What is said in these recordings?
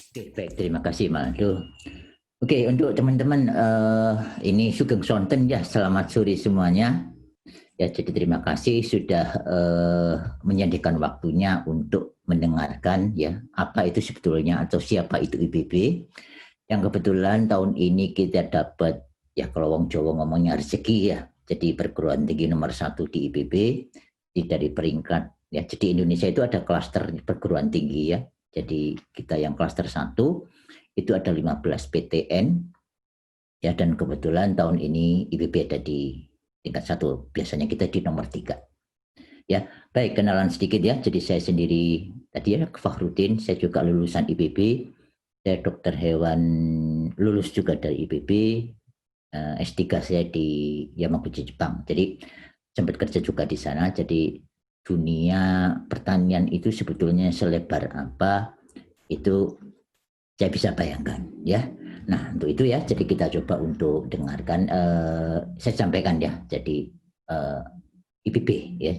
Oke, baik, terima kasih Mas. Oke, untuk teman-teman ini Sugeng Sonten ya, selamat sore semuanya. Ya, jadi terima kasih sudah menyediakan waktunya untuk mendengarkan ya apa itu sebetulnya atau siapa itu IPB. Yang kebetulan tahun ini kita dapat ya kalau wong Jawa ngomongnya rezeki ya. Jadi perguruan tinggi nomor satu di IPB dari peringkat ya. Jadi Indonesia itu ada klaster perguruan tinggi ya. Jadi kita yang klaster satu itu ada 15 PTN ya, dan kebetulan tahun ini IPB ada di tingkat satu. Biasanya kita di nomor 3 ya. Baik, kenalan sedikit ya. Jadi saya sendiri tadi ya Fahrudin, saya juga lulusan IPB, saya dokter hewan, lulus juga dari IPB, S3 saya di Yamaguchi Jepang. Jadi sempat kerja juga di sana. Jadi dunia pertanian itu sebetulnya selebar apa itu saya bisa bayangkan ya. Nah, untuk itu ya, jadi kita coba untuk dengarkan, saya sampaikan ya, jadi IPB ya,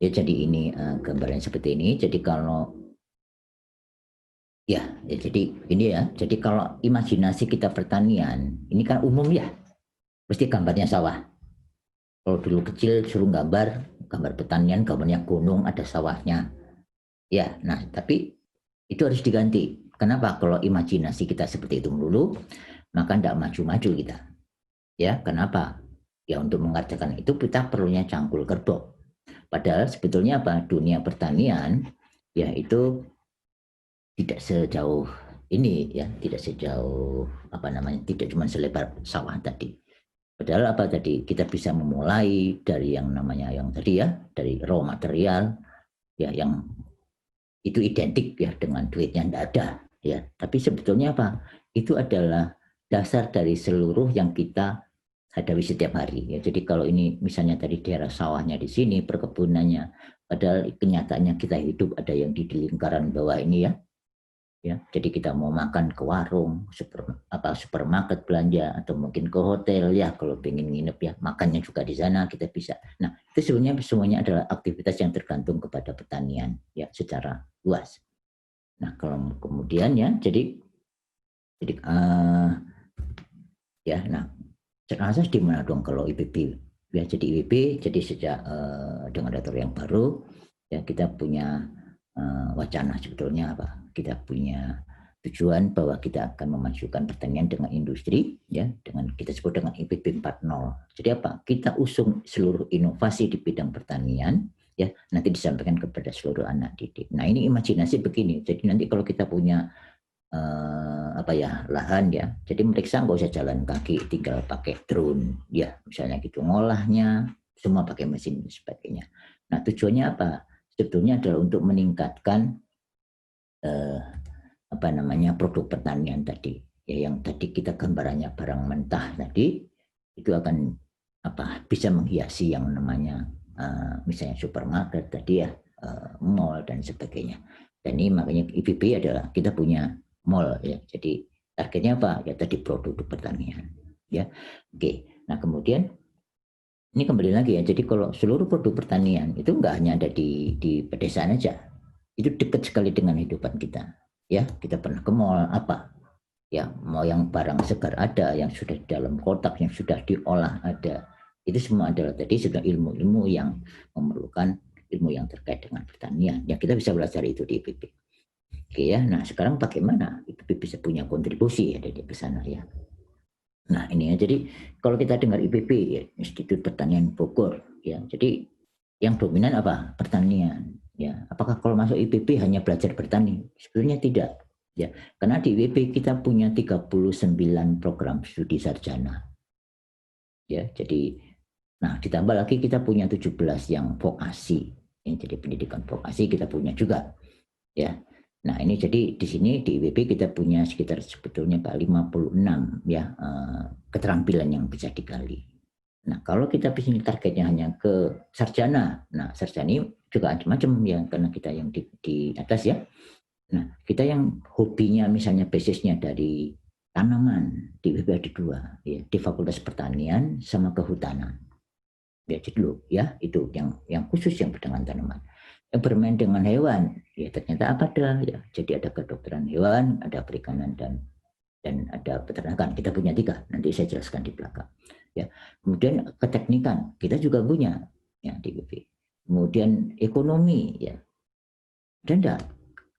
jadi ini gambarannya seperti ini. Jadi kalau ya, jadi ini ya, jadi kalau imajinasi kita pertanian, ini kan umum ya, pasti gambarnya sawah. Kalau dulu kecil suruh gambar pertanian, gambarnya gunung, ada sawahnya. Ya, nah tapi itu harus diganti. Kenapa? Kalau imajinasi kita seperti itu melulu, maka tidak maju-maju kita. Ya, kenapa? Ya untuk mengerjakan itu kita perlunya cangkul kerbau. Padahal sebetulnya apa? Dunia pertanian ya itu tidak sejauh ini ya, tidak sejauh apa namanya, tidak cuma selebar sawah tadi. Padahal apa tadi? Kita bisa memulai dari yang namanya yang tadi ya, dari raw material ya yang itu identik ya dengan duitnya tidak ada ya. Tapi sebetulnya apa? Itu adalah dasar dari seluruh yang kita hadapi setiap hari ya. Jadi kalau ini misalnya tadi daerah sawahnya di sini, perkebunannya, padahal kenyataannya kita hidup ada yang di lingkaran bawah ini ya. Ya, jadi kita mau makan ke warung, supermarket belanja atau mungkin ke hotel ya kalau pengen nginep ya, makannya juga di sana kita bisa. Nah, itu sebenarnya semuanya adalah aktivitas yang tergantung kepada pertanian ya secara luas. Nah, kalau kemudian ya jadi ya nah sekarang di mana dong kalau IPB ya, jadi IPB jadi sejak dengan dator yang baru ya kita punya wacana sebetulnya apa, kita punya tujuan bahwa kita akan memajukan pertanian dengan industri ya, dengan kita sebut dengan IPB 4.0. Jadi apa, kita usung seluruh inovasi di bidang pertanian ya, nanti disampaikan kepada seluruh anak didik. Nah ini imajinasi begini, jadi nanti kalau kita punya apa ya lahan ya, jadi mereka nggak usah jalan kaki, tinggal pakai drone ya misalnya gitu, ngolahnya semua pakai mesin dan sebagainya. Nah tujuannya apa, sebetulnya adalah untuk meningkatkan apa namanya produk pertanian tadi ya, yang tadi kita gambarannya barang mentah tadi itu akan apa bisa menghiasi yang namanya misalnya supermarket tadi ya, mall dan sebagainya. Dan ini makanya IPB adalah kita punya mall ya, jadi targetnya apa ya tadi produk pertanian ya. Oke, nah kemudian ini kembali lagi ya, jadi kalau seluruh produk pertanian itu nggak hanya ada di pedesaan aja, itu dekat sekali dengan kehidupan kita ya. Kita pernah ke mall apa ya, mau yang barang segar ada, yang sudah di dalam kotak, yang sudah diolah ada, itu semua adalah tadi sudah ilmu-ilmu yang memerlukan ilmu yang terkait dengan pertanian ya, kita bisa belajar itu di IPB. Oke ya, nah sekarang bagaimana IPB bisa punya kontribusi ya dari ke sana ya. Nah ini ya, jadi kalau kita dengar IPB ya, Institut Pertanian Bogor ya, jadi yang dominan apa? Pertanian ya. Apakah kalau masuk IPB hanya belajar bertani? Sebenarnya tidak ya. Karena di IPB kita punya 39 program studi sarjana. Ya, jadi nah ditambah lagi kita punya 17 yang vokasi. Ya, jadi pendidikan vokasi kita punya juga ya. Nah, ini jadi di sini di IPB kita punya sekitar sebetulnya 56 ya keterampilan yang bisa digali. Nah, kalau kita bisnis targetnya hanya ke sarjana, nah sarjana ini juga macam-macam ya, karena kita yang di atas ya. Nah, kita yang hobinya misalnya basisnya dari tanaman, di IPB ada 2, ya, di Fakultas Pertanian sama Kehutanan. Ya, jadi dulu ya, itu yang khusus yang berkaitan tanaman. Yang bermain dengan hewan, Ya ternyata apa ada ya. Jadi ada kedokteran hewan, ada perikanan dan ada peternakan. Kita punya 3. Nanti saya jelaskan di belakang. Ya. Kemudian keteknikan kita juga punya ya di BP. Kemudian ekonomi ya. Dan enggak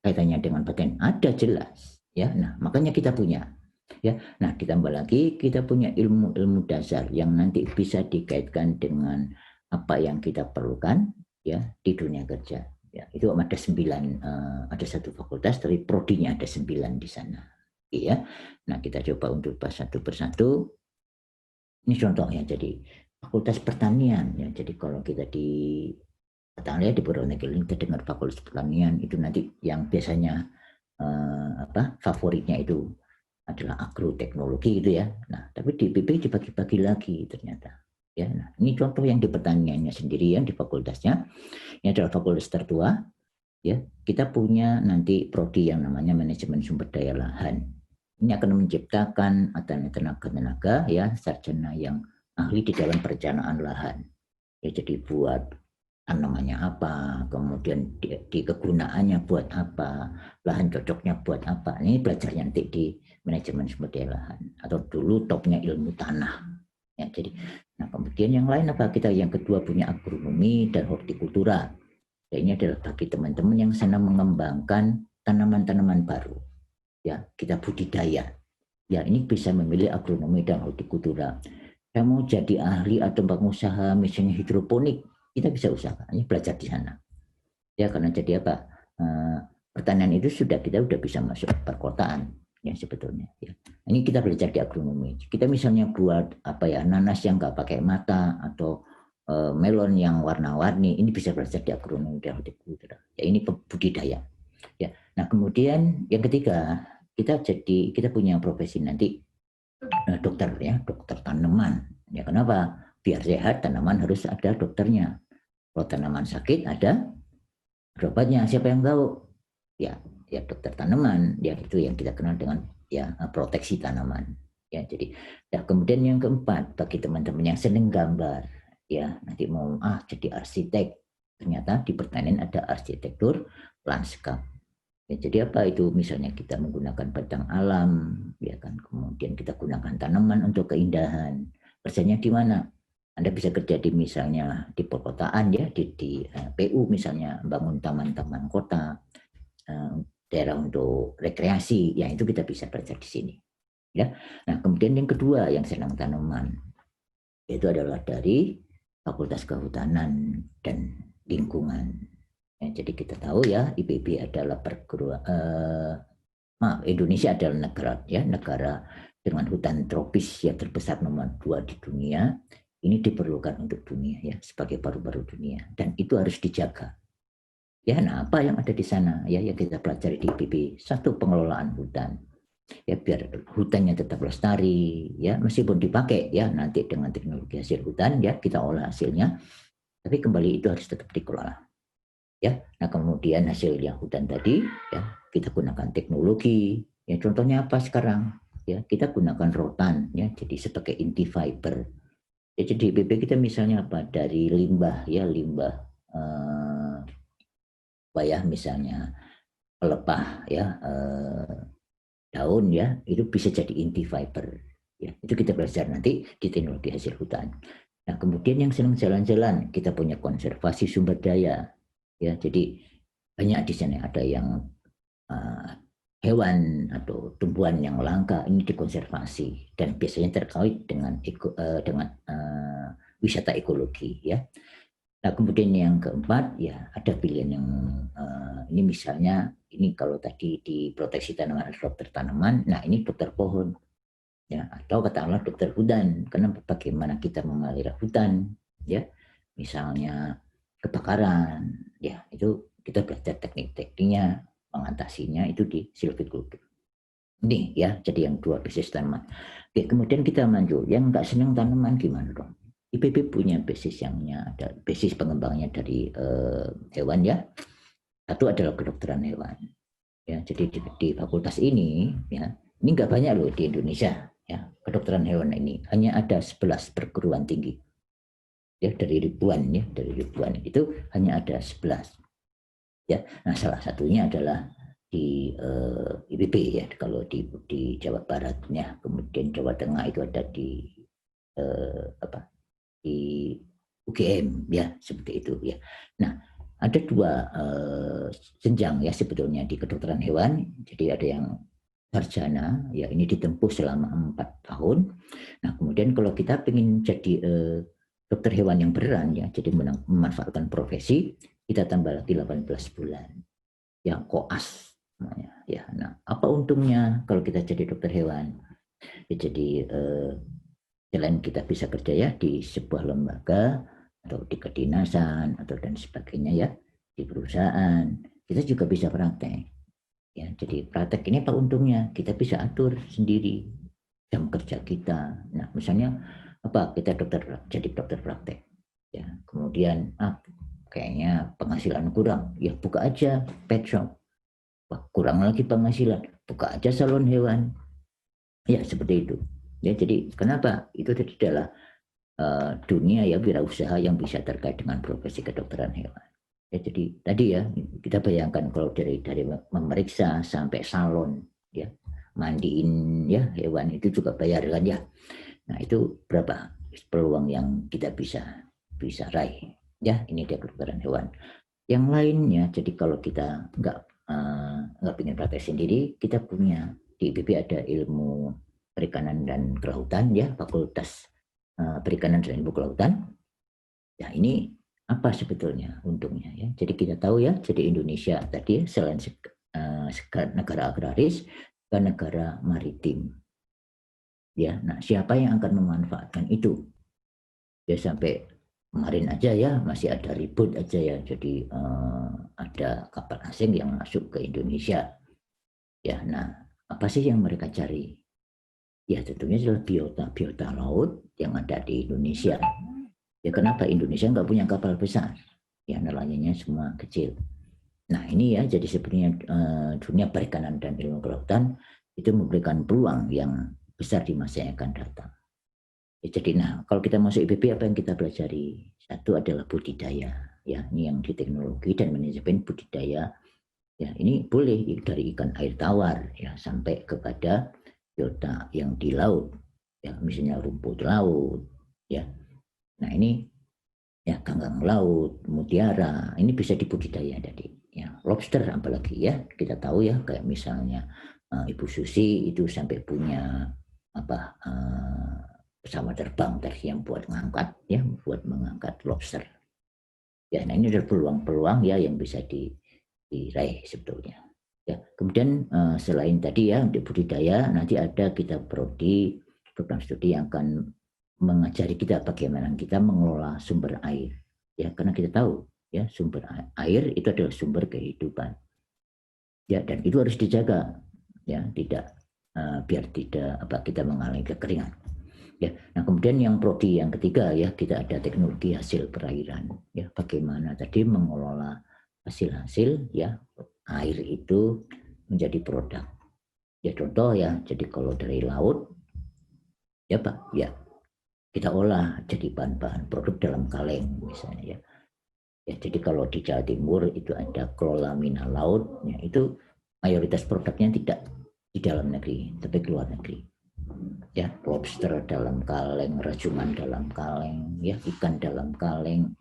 kaitannya dengan paten ada jelas ya. Nah, makanya kita punya ya. Nah, ditambah lagi kita punya ilmu-ilmu dasar yang nanti bisa dikaitkan dengan apa yang kita perlukan ya di dunia kerja. Ya, itu ada 9 ada 1 fakultas tapi prodinya ada 9 di sana. Iya. Nah, kita coba untuk bahas satu persatu. Ini contohnya jadi fakultas pertanian ya. Jadi kalau kita di katakanlah di Purwonegoro kita dengar fakultas pertanian itu nanti yang biasanya favoritnya itu adalah agroteknologi gitu ya. Nah, tapi di IPB dibagi-bagi lagi ternyata. Ya, nah, ini contoh yang di pertaniannya sendirian di fakultasnya. Ini adalah fakultas tertua. Ya, kita punya nanti prodi yang namanya manajemen sumber daya lahan. Ini akan menciptakan tenaga-tenaga ya sarjana yang ahli di dalam perencanaan lahan. Ya, jadi buat tanamannya apa, kemudian di kegunaannya buat apa, lahan cocoknya buat apa. Ini belajarnya nanti di manajemen sumber daya lahan atau dulu topnya ilmu tanah. Ya, jadi, nah kemudian yang lain apa kita yang kedua punya agronomi dan hortikultura. Ya, ini adalah bagi teman-teman yang senang mengembangkan tanaman-tanaman baru. Ya, kita budidaya. Ya, ini bisa memilih agronomi dan hortikultura. Saya mau jadi ahli atau pengusaha misalnya hidroponik, kita bisa usahakan, ini belajar di sana. Ya, karena jadi apa? Pertanian itu kita sudah bisa masuk perkotaan ya sebetulnya. Ya. Ini kita belajar di agronomi. Kita misalnya buat apa ya nanas yang nggak pakai mata atau melon yang warna-warni, ini bisa belajar di agronomi dan hortikultura. Ya, ini budidaya. Ya. Nah, kemudian yang ketiga, kita punya profesi nanti dokter ya, dokter tanaman. Ya, kenapa? Biar sehat tanaman harus ada dokternya. Kalau tanaman sakit ada obatnya. Siapa yang tahu? Ya, dokter tanaman. Ya, itu yang kita kenal dengan ya proteksi tanaman. Ya, jadi kemudian yang keempat bagi teman-teman yang seneng gambar, ya nanti mau jadi arsitek. Ternyata di pertanian ada arsitektur lanskap. Ya, jadi apa itu? Misalnya kita menggunakan batang alam, ya kan. Kemudian kita gunakan tanaman untuk keindahan. Kerjanya di mana? Anda bisa kerja di misalnya di perkotaan ya, di PU misalnya bangun taman-taman kota, daerah untuk rekreasi, ya itu kita bisa belajar di sini. Ya. Nah, kemudian yang kedua yang senang tanaman itu adalah dari Fakultas Kehutanan dan Lingkungan. Ya, jadi kita tahu ya IPB adalah Indonesia adalah negara dengan hutan tropis yang terbesar nomor 2 di dunia. Ini diperlukan untuk dunia ya sebagai paru-paru dunia dan itu harus dijaga. Ya, nah apa yang ada di sana ya yang kita pelajari di IPB? Satu, pengelolaan hutan. Ya biar hutannya tetap lestari ya meskipun dipakai ya nanti dengan teknologi hasil hutan ya kita olah hasilnya tapi kembali itu harus tetap dikelola. Ya, nah kemudian hasilnya hutan tadi ya kita gunakan teknologi. Ya contohnya apa sekarang? Ya kita gunakan rotan ya jadi sebagai inti fiber. Ya, jadi di IPB kita misalnya apa dari limbah ya limbah misalnya pelepah ya daun ya itu bisa jadi inti fiber. Ya, itu kita belajar nanti di teknologi hasil hutan. Nah kemudian yang senang jalan-jalan kita punya konservasi sumber daya. Ya, jadi banyak di sana ada yang hewan atau tumbuhan yang langka ini dikonservasi dan biasanya terkait dengan wisata ekologi ya. Nah kemudian yang keempat ya ada pilihan yang ini misalnya ini kalau tadi di proteksi tanaman dokter tanaman, nah ini dokter pohon ya atau katakanlah dokter hutan karena bagaimana kita memelihara hutan ya misalnya kebakaran ya itu kita belajar teknik-tekniknya mengatasinya itu di silviculture. Ini ya, jadi yang 2 basis tanaman. Oke, kemudian kita lanjut. Yang nggak senang tanaman gimana dong? IPB punya basis ada basis pengembangannya dari hewan ya. Satu adalah kedokteran hewan. Ya, jadi di fakultas ini ya, ini nggak banyak loh di Indonesia ya. Kedokteran hewan ini hanya ada 11 perguruan tinggi. Ya, dari ribuan itu hanya ada 11. ya. Nah, salah satunya adalah di IPB ya, kalau di Jawa Baratnya, kemudian Jawa Tengah itu ada di apa, di UGM ya, seperti itu ya. Nah, ada dua jenjang ya sebetulnya di kedokteran hewan. Jadi ada yang sarjana ya, ini ditempuh selama 4 tahun. Nah, kemudian kalau kita ingin jadi dokter hewan yang beneran ya, jadi memanfaatkan profesi, kita tambah lagi 18 bulan. Ya, koas namanya ya. Nah, apa untungnya kalau kita jadi dokter hewan? Ya, jadi selain kita bisa kerja ya di sebuah lembaga atau di kedinasan atau dan sebagainya ya, di perusahaan, kita juga bisa praktek ya. Jadi praktek ini apa untungnya? Kita bisa atur sendiri jam kerja kita. Nah, misalnya apa, kita jadi dokter praktek ya, kemudian kayaknya penghasilan kurang ya, buka aja pet shop. Wah, kurang lagi penghasilan, buka aja salon hewan ya, seperti itu ya. Jadi kenapa itu tadi adalah dunia ya, wirausaha yang bisa terkait dengan profesi kedokteran hewan ya. Jadi tadi ya, kita bayangkan kalau dari memeriksa sampai salon ya, mandiin ya hewan itu juga bayar kan ya. Nah, itu berapa peluang yang kita bisa raih ya. Ini dia kedokteran hewan. Yang lainnya, jadi kalau kita nggak ingin praktek sendiri, kita punya di IPB ada ilmu perikanan dan kelautan ya, Fakultas Perikanan dan Ilmu Kelautan. Ya, ini apa sebetulnya untungnya ya? Jadi kita tahu ya, jadi Indonesia tadi selain negara agraris, ke negara maritim. Ya, nah siapa yang akan memanfaatkan itu? Ya, sampai kemarin aja ya masih ada ribut aja ya. Jadi ada kapal asing yang masuk ke Indonesia. Ya, nah apa sih yang mereka cari? Ya, tentunya adalah biota laut yang ada di Indonesia. Ya, kenapa Indonesia nggak punya kapal besar? Ya, nelayannya semua kecil. Nah, ini ya, jadi sebenarnya dunia perikanan dan ilmu kelautan itu memberikan peluang yang besar di masa yang akan datang. Ya, jadi nah, kalau kita masuk IPB, apa yang kita pelajari? Satu adalah budidaya, ya, ini yang di teknologi dan manajemen budidaya. Ya, ini boleh dari ikan air tawar ya sampai kepada biota yang di laut, ya, misalnya rumput laut, ya. Nah, ini ya ganggang laut, mutiara, ini bisa dibudidaya tadi. Ya, lobster apalagi ya, kita tahu ya, kayak misalnya Ibu Susi itu sampai punya apa pesawat terbang tadi yang buat mengangkat lobster. Ya, nah ini adalah peluang-peluang ya yang bisa diraih sebetulnya. Ya, kemudian selain tadi ya untuk budidaya, nanti ada kita program studi yang akan mengajari kita bagaimana kita mengelola sumber air. Ya, karena kita tahu ya sumber air itu adalah sumber kehidupan. Ya, dan itu harus dijaga ya, tidak biar tidak kita mengalami kekeringan. Ya, nah kemudian yang prodi yang ketiga ya, kita ada teknologi hasil perairan. Ya, bagaimana tadi mengelola hasil-hasil ya air itu menjadi produk. Ya, contoh ya, jadi kalau dari laut ya Pak, ya kita olah jadi bahan-bahan produk dalam kaleng misalnya ya. Ya, jadi kalau di Jawa Timur itu ada kelola mina laut, ya, itu mayoritas produknya tidak di dalam negeri, tapi keluar negeri. Ya, lobster dalam kaleng, rajungan dalam kaleng, ya, ikan dalam kaleng,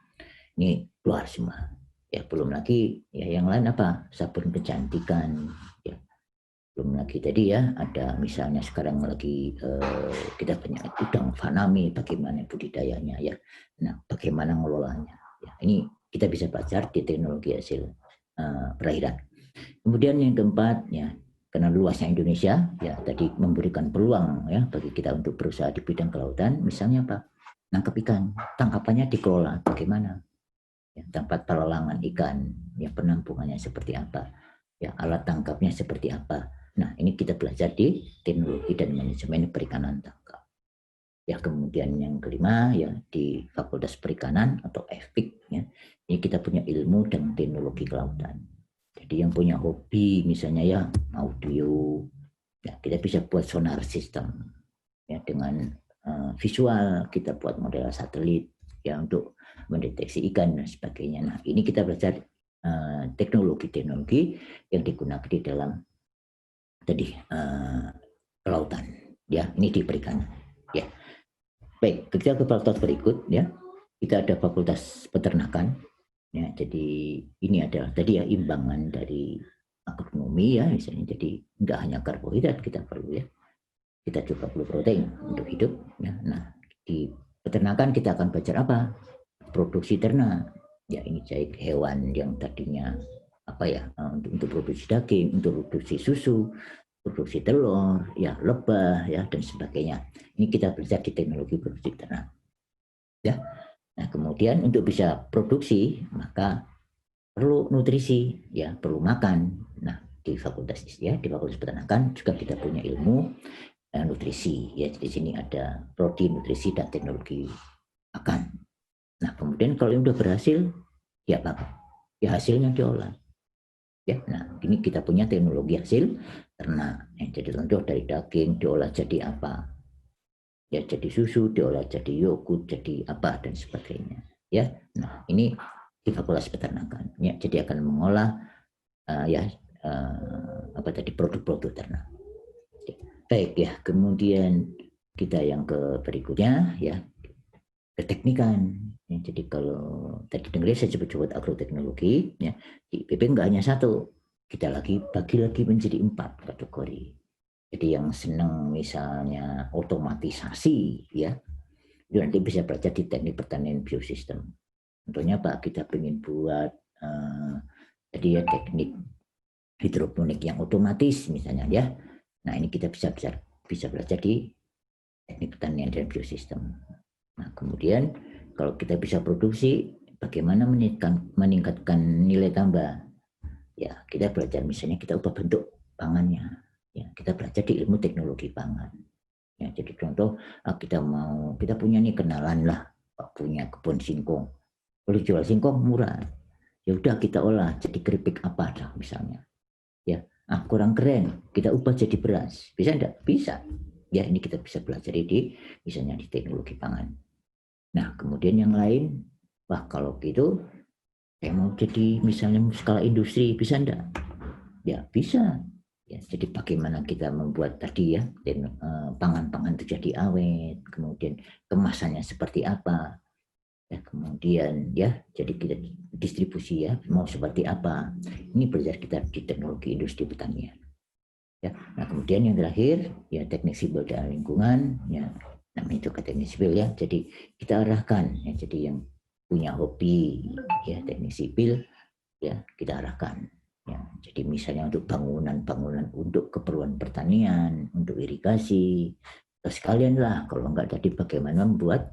ini keluar semua. Ya, belum lagi ya yang lain apa, sabun kecantikan, ya, belum lagi tadi ya ada misalnya sekarang lagi kita punya udang faname, bagaimana budidayanya ya. Nah, bagaimana ngelolanya. Ya, ini kita bisa belajar di teknologi hasil perairan. Kemudian yang keempat ya, karena luasnya Indonesia ya tadi memberikan peluang ya bagi kita untuk berusaha di bidang kelautan. Misalnya apa, nangkap ikan, tangkapannya dikelola bagaimana ya, tempat pelelangan ikan ya, penampungannya seperti apa ya, alat tangkapnya seperti apa. Nah, ini kita belajar di teknologi dan manajemen perikanan tangkap ya. Kemudian yang kelima ya di Fakultas Perikanan atau FPIK ya, ini kita punya ilmu dan teknologi kelautan. Jadi yang punya hobi misalnya ya audio, ya kita bisa buat sonar system ya dengan visual, kita buat model satelit ya untuk mendeteksi ikan dan sebagainya. Nah, ini kita belajar teknologi-teknologi yang digunakan di dalam tadi kelautan. Ya, ini diberikan. Ya, baik. Kita ke fakultas berikut. Ya, kita ada fakultas peternakan. Ya, jadi ini adalah tadi ya imbangan dari agronomi ya, misalnya. Jadi nggak hanya karbohidrat kita perlu ya. Kita juga perlu protein untuk hidup. Ya. Nah, di peternakan kita akan belajar apa? Produksi ternak. Ya, ini baik hewan yang tadinya apa ya untuk produksi daging, untuk produksi susu, produksi telur, ya lebah, ya dan sebagainya. Ini kita belajar di teknologi produksi ternak. Ya. Nah, kemudian untuk bisa produksi maka perlu nutrisi, ya perlu makan. Nah, di fakultas peternakan juga kita punya ilmu nutrisi, ya. Di sini ada prodi, nutrisi dan teknologi makan. Nah, kemudian kalau ini udah berhasil, ya apa? Ya hasilnya diolah. Ya, nah ini kita punya teknologi hasil ternak. Jadi contoh dari daging diolah jadi apa? Ya jadi susu, diolah jadi yogurt, jadi apa dan sebagainya. Ya, nah ini di fakultas peternakan. Ya, jadi akan mengolah apa tadi produk-produk ternak. Baik ya, kemudian kita yang ke berikutnya ya keteknikan. Ya, jadi kalau tadi dengar saya sebut agroteknologi, ya di IPB nggak hanya satu, kita bagi lagi menjadi 4 kategori. Jadi yang senang misalnya otomatisasi, ya itu nanti bisa belajar di teknik pertanian biosistem. Contohnya Pak, kita ingin buat jadi ya teknik hidroponik yang otomatis misalnya ya. Nah ini kita bisa belajar di teknik pertanian dan biosistem. Nah kemudian kalau kita bisa produksi, bagaimana meningkatkan nilai tambah? Ya kita belajar misalnya kita ubah bentuk pangannya. Ya, kita belajar di ilmu teknologi pangan. Ya, jadi contoh kita punya nih kenalan lah, punya kebun singkong. Boleh jual singkong murah. Ya udah kita olah jadi keripik apa dah misalnya. Ya, kurang keren, kita ubah jadi beras. Bisa enggak? Bisa. Ya, ini kita bisa belajar misalnya di teknologi pangan. Nah, kemudian yang lain, wah kalau gitu saya mau jadi misalnya skala industri, bisa enggak? Ya, bisa. Ya, jadi bagaimana kita membuat tadi ya pangan-pangan itu jadi awet, kemudian kemasannya seperti apa, ya kemudian ya jadi kita distribusi ya mau seperti apa. Ini belajar kita di teknologi industri pertanian. Ya, nah kemudian yang terakhir ya teknik sipil dan lingkungan, ya namanya juga teknik sipil ya. Jadi kita arahkan ya, jadi yang punya hobi ya teknik sipil ya kita arahkan. Ya, jadi misalnya untuk bangunan untuk keperluan pertanian, untuk irigasi, sekalian lah kalau enggak tadi bagaimana membuat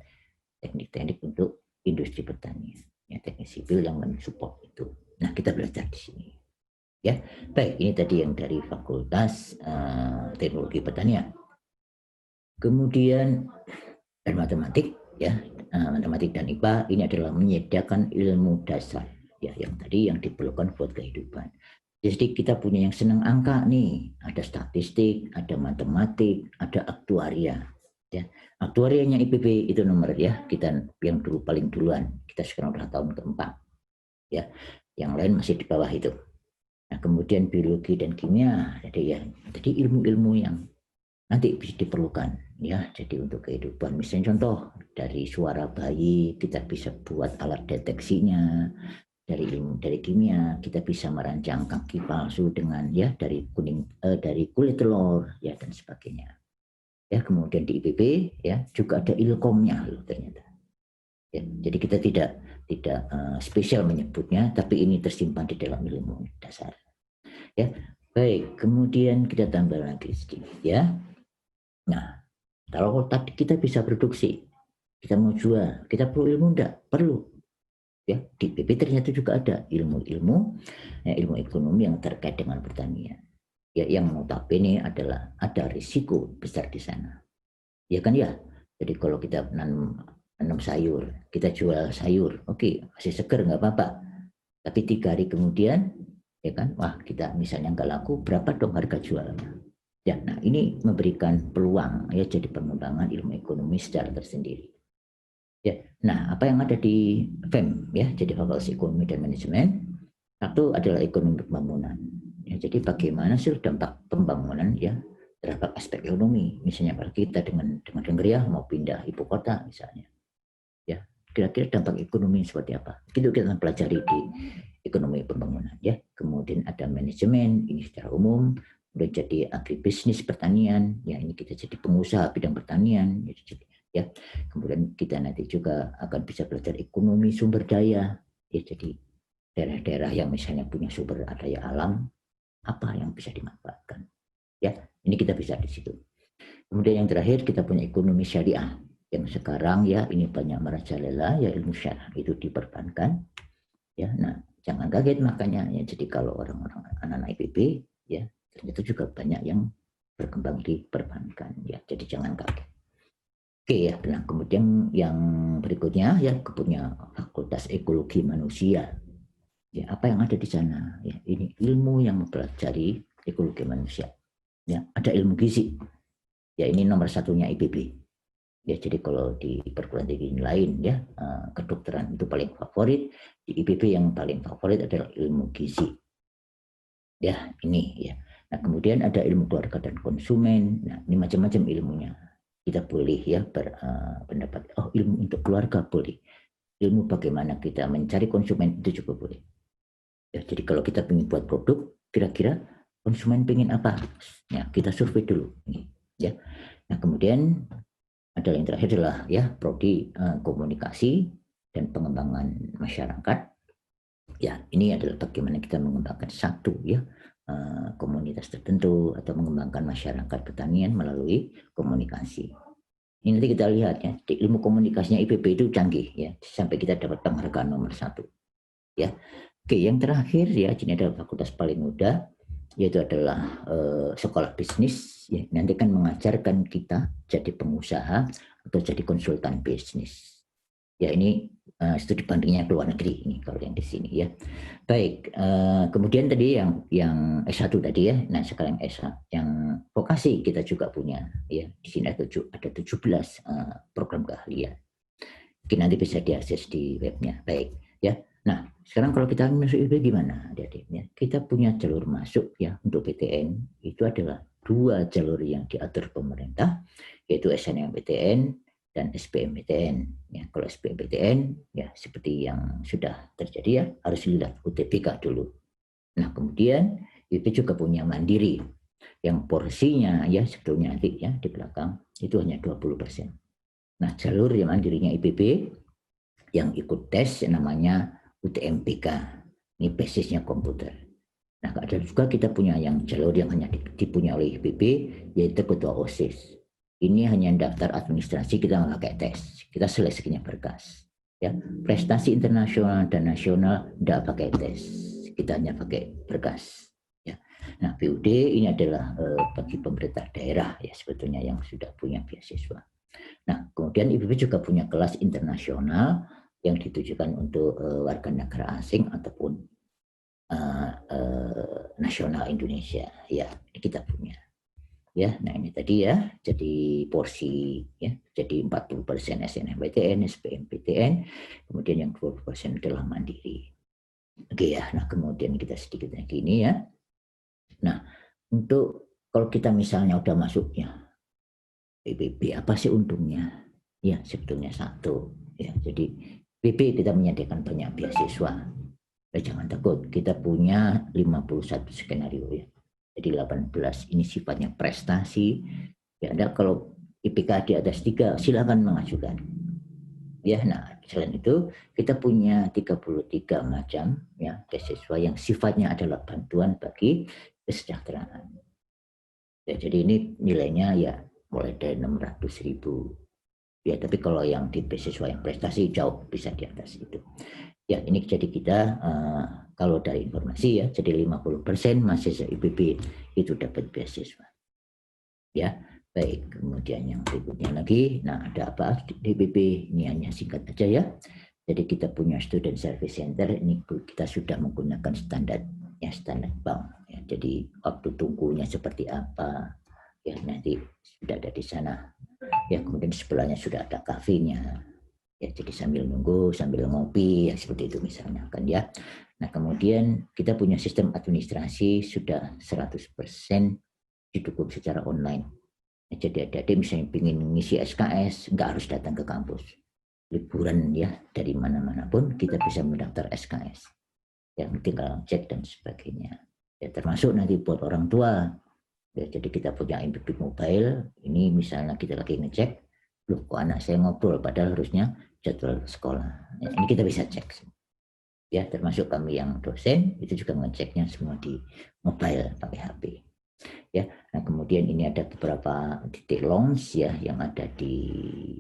teknik-teknik untuk industri pertanian. Ya, teknik sipil yang mensupport itu. Nah, kita belajar di sini. Ya, baik ini tadi yang dari Fakultas Teknologi Pertanian. Kemudian dan matematik ya, matematik dan IPA ini adalah menyediakan ilmu dasar ya yang tadi yang diperlukan buat kehidupan. Jadi kita punya yang senang angka nih, ada statistik, ada matematik, ada aktuaria. Ya, aktuarianya IPB itu nomor ya, kita yang dulu paling duluan, kita sekarang udah tahun keempat. Ya, yang lain masih di bawah itu. Nah, kemudian biologi dan kimia, jadi ilmu-ilmu yang nanti bisa diperlukan ya, jadi untuk kehidupan. Misalnya contoh dari suara bayi kita bisa buat alat deteksinya. Dari kimia kita bisa merancang kaki palsu dengan ya dari kulit telur ya dan sebagainya. Ya kemudian di IPB ya juga ada ilkomnya loh ternyata. Ya, jadi kita tidak spesial menyebutnya, tapi ini tersimpan di dalam ilmu dasar. Ya baik, kemudian kita tambah lagi sedikit ya. Nah kalau tadi kita bisa produksi, kita mau jual, kita perlu ilmu enggak? Perlu. Ya, di PP ternyata juga ada ilmu-ilmu ilmu ekonomi yang terkait dengan pertanian. Ya, yang notabene adalah ada risiko besar di sana. Ya kan ya. Jadi kalau kita nanam sayur, kita jual sayur, oke, masih seger nggak apa-apa. Tapi 3 hari kemudian, ya kan, wah kita misalnya nggak laku, berapa dong harga jualnya? Ya, nah ini memberikan peluang ya jadi pengembangan ilmu ekonomi secara tersendiri. Ya, nah apa yang ada di FEM ya, jadi Fakultas Ekonomi dan Manajemen Satu adalah ekonomi pembangunan. Ya, jadi bagaimana sih dampak pembangunan ya terhadap aspek ekonomi, misalnya kalau kita dengan dengar ya mau pindah ibu kota misalnya, ya kira-kira dampak ekonomi seperti apa? Itu kita pelajari di ekonomi pembangunan ya. Kemudian ada manajemen ini secara umum, udah jadi agribisnis pertanian, ya ini kita jadi pengusaha bidang pertanian, ya. Kemudian kita nanti juga akan bisa belajar ekonomi sumber daya, ya jadi daerah-daerah yang misalnya punya sumber daya alam apa yang bisa dimanfaatkan, ya ini kita bisa di situ. Kemudian yang terakhir kita punya ekonomi syariah yang sekarang ya ini banyak merajalela ya ilmu syariah itu diperbankan, ya. Nah jangan kaget makanya ya, jadi kalau orang-orang anak-anak IPB ya ternyata juga banyak yang berkembang di perbankan ya, jadi jangan kaget. Oke ya, nah kemudian yang berikutnya ya punya Fakultas Ekologi Manusia. Ya, apa yang ada di sana? Ya, ini ilmu yang mempelajari ekologi manusia. Ya, ada ilmu gizi. Ya, ini nomor satunya IPB. Ya, jadi kalau di perguruan tinggi lain ya, kedokteran itu paling favorit. Di IPB yang paling favorit adalah ilmu gizi. Ya, ini ya. Nah, kemudian ada ilmu keluarga dan konsumen. Nah, ini macam-macam ilmunya. Kita boleh ya berpendapat, oh ilmu untuk keluarga boleh. Ilmu bagaimana kita mencari konsumen itu juga boleh. Ya, jadi kalau kita ingin buat produk, kira-kira konsumen pengen apa? Ya, kita survei dulu. Ya. Nah, kemudian ada yang terakhir adalah ya prodi komunikasi dan pengembangan masyarakat. Ya, ini adalah bagaimana kita mengembangkan satu ya komunitas tertentu atau mengembangkan masyarakat pertanian melalui komunikasi. Ini nanti kita lihat ya, di ilmu komunikasinya IPB itu canggih ya, sampai kita dapat penghargaan nomor 1. Ya. Oke, yang terakhir ya, ini adalah fakultas paling muda, yaitu adalah sekolah bisnis. Ya, nanti kan mengajarkan kita jadi pengusaha atau jadi konsultan bisnis. Ya ini studi bandingnya ke luar negeri ini kalau yang di sini ya. Baik, kemudian tadi yang S1 tadi ya. Nah sekarang S1 yang vokasi kita juga punya ya. Di sini ada 17 program keahlian. Mungkin nanti bisa diakses di webnya. Baik ya. Nah, sekarang kalau kita masuk IPB gimana, adik-adik? Ya, kita punya jalur masuk ya untuk PTN itu adalah 2 jalur yang diatur pemerintah, yaitu SNMPTN dan SBMPTN. Ya, kalau SBMPTN ya seperti yang sudah terjadi ya harus dilihat UTBK dulu. Nah, kemudian IPB juga punya mandiri yang porsinya ya sebetulnya nanti ya di belakang itu hanya 20%. Nah, jalur yang mandirinya IPB yang ikut tes namanya UTMPK, ini basisnya komputer. Nah, ada juga kita punya yang jalur yang hanya dipunya oleh IPB, yaitu ketua OSIS. Ini hanya daftar administrasi, kita nggak pakai tes, kita seleksinya berkas. Ya, prestasi internasional dan nasional tidak pakai tes, kita hanya pakai berkas. Ya. Nah, BUD ini adalah bagi pemerintah daerah ya sebetulnya yang sudah punya beasiswa. Nah, kemudian IPB juga punya kelas internasional yang ditujukan untuk warga negara asing ataupun nasional Indonesia ya kita punya ya. Nah ini tadi ya jadi porsi ya jadi 40% SNMPTN, SBMPTN, kemudian yang 20% adalah mandiri. Oke ya. Nah kemudian kita sedikit lagi ini ya. Nah untuk kalau kita misalnya udah masuknya PBB apa sih untungnya? Ya sebetulnya satu ya. Jadi PBB kita menyediakan banyak beasiswa. Jangan takut, kita punya 51 skenario ya. Jadi 18 ini sifatnya prestasi. Ya, ada kalau IPK di atas 3 silakan mengajukan. Ya, nah selain itu kita punya 33 macam ya beasiswa yang sifatnya adalah bantuan bagi kesejahteraan. Ya, jadi ini nilainya ya mulai dari 600.000. Ya, tapi kalau yang di beasiswa yang prestasi jauh bisa di atas itu. Ya, ini jadi kita kalau dari informasi ya, jadi 50% mahasiswa IPB itu dapat beasiswa. Ya, baik. Kemudian yang berikutnya lagi, nah ada apa di IPB? Ini hanya singkat aja ya. Jadi kita punya Student Service Center, ini kita sudah menggunakan standar bank. Ya, jadi waktu tunggunya seperti apa, ya nanti sudah ada di sana. Ya, kemudian sebelahnya sudah ada kafenya. Ya, jadi sambil nunggu, sambil ngopi, ya seperti itu misalnya kan ya. Nah, kemudian kita punya sistem administrasi sudah 100% didukung secara online. Jadi adik-adik misalnya ingin ngisi SKS, nggak harus datang ke kampus. Liburan ya, dari mana-mana pun kita bisa mendaftar SKS. Yang tinggal cek dan sebagainya. Ya, termasuk nanti buat orang tua. Ya, jadi kita punya IPB Mobile, ini misalnya kita lagi ngecek, loh kok anak saya ngobrol, padahal harusnya jadwal sekolah. Ya, ini kita bisa cek. Ya, termasuk kami yang dosen, itu juga ngeceknya semua di mobile pakai HP. Ya, nah kemudian ini ada beberapa titik launch ya yang ada di